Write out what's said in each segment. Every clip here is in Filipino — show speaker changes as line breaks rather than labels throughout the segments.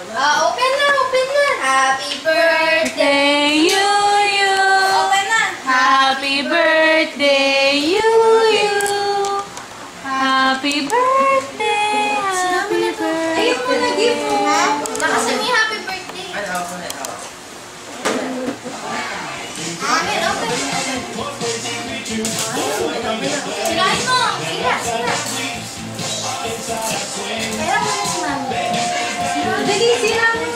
Open na, open na. Happy birthday,
you.
Open na.
Happy birthday, you. Happy birthday. Happy birthday.
Ayun mo na gift mo. Nakasan niya happy birthday.
Open it.
Open, open. Sirahin mo. Sira. Kaya mo na si mami. Dali, sira mo.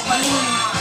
Baliktad.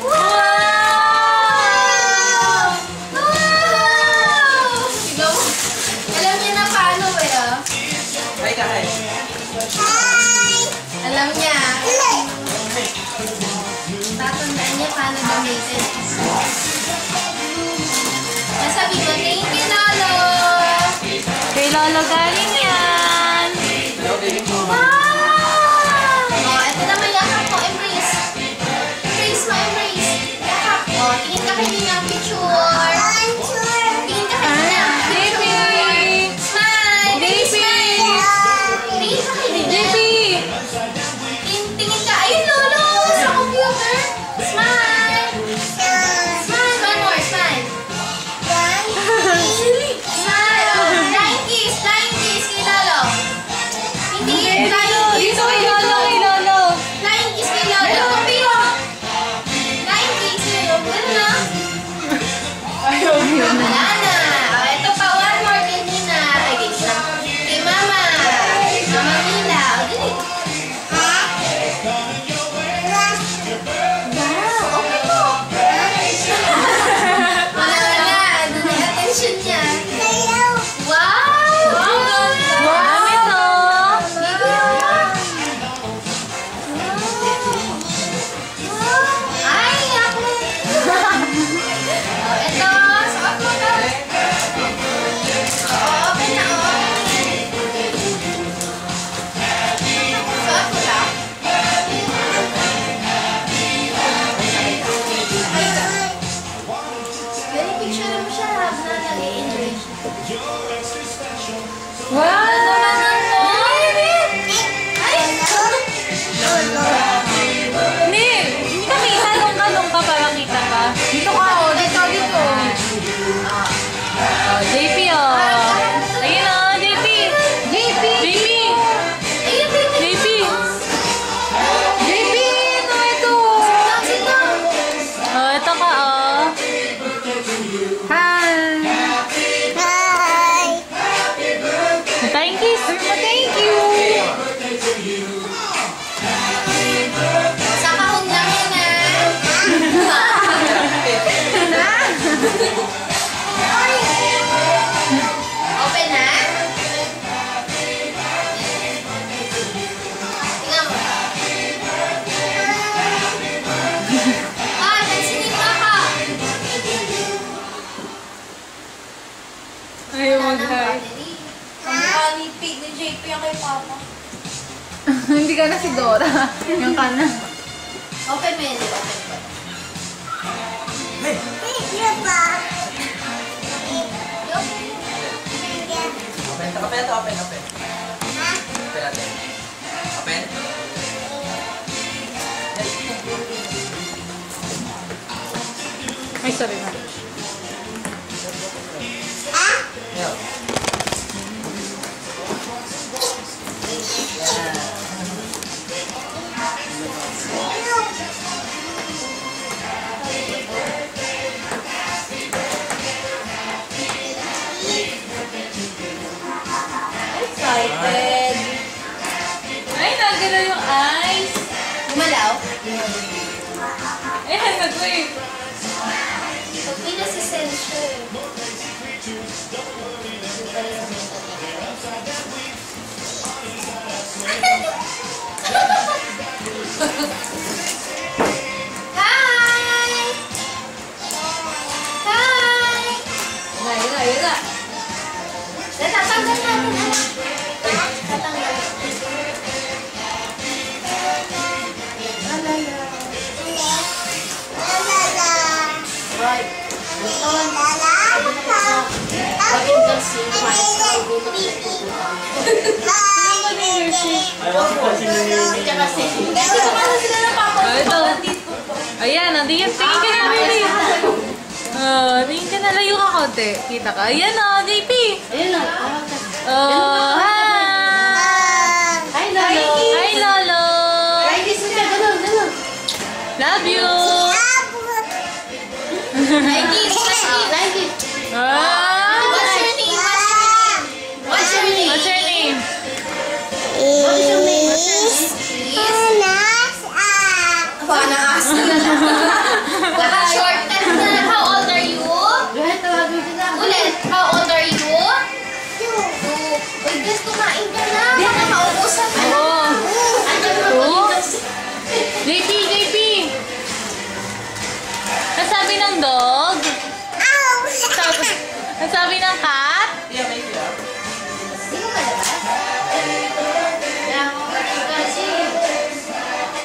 Wow! Alam niya na paano
Hi, Kai.
Alam niya. Tatandaan niya paano gamitin. Nasabi mo, thank you, Lolo!
Kay Lolo galing yan.
Wow! Ito naman yakap mo, embrace. Embrace mo, embrace. Yakap mo. Tingin ka kayo ng picture. Tingin ka kayo ng picture. Smile! Baby, smile! Tingin ka kayo din. Tingin ka. Ayun, Lolo! Sa computer. Smile! Smile! One more, smile. Smile! Flying kiss kay Lolo. Hindi, flying kiss
Dito kay Lolo.
Flying kiss kay Lolo. Kapiro! Flying kiss kay Lolo. Ano na? Wala na. Ito pa, one more kay Nina. Ay, guys na. Kay Mama. Mama Mila. O, dali. Wow, okay mo. Wala. Doon ang attention niya. Wow! Ang ganda.
Dami to.
Ay, ako. Ito, suot mo na. Open na, suot mo na. Very picture mo siya habang nag-i-enjoy siya.
Wow!
Ay!
Hindi kami, halong-halong ka para kita ka. Dito ka, dito.
JP ang kay Papa.
Hindi ka na si Dora. Yung ka na.
Open mo yun, open mo.
Hey! Open. Open ito, open. Open natin. Open.
Ay, sorry na.
Yo.
Excited.
Ay, nagalaw yung eyes.
Gumalaw?
Ay, nag-wave.
Pag pinasisensya eh. Hi! Hi!
Yun na.
Natatanggal natin, anak. Tatanggal. Right. Bakit kasi kumain sa ulo siya Kaya kasi. Hindi ko kasi sila ng papa.
Ito. Ayan, nandiyan. Tingin ka na, baby. Tingin ka na. Layo ka konti. Kita ka. Ayan o, JP.
Ayun na.
Oh, hi.
Hi, Lolo.
Hi, Lolo.
Hi, kiss mo siya. Ganun, ganun.
Love you.
Hi, kiss. Hi, kiss.
Ah.
What's your name? What's your name?
What's your name?
What is your name? What's your name? Panas. Shortcut na. How old are you? Ulit. How old are you? 2. Uy, guys, kumain ka na. Baka maubusan ka na.
Oo.
Andiyan mo
Oo.
ulit.
JP. Nasabi ng dog? Nasabi ng cat?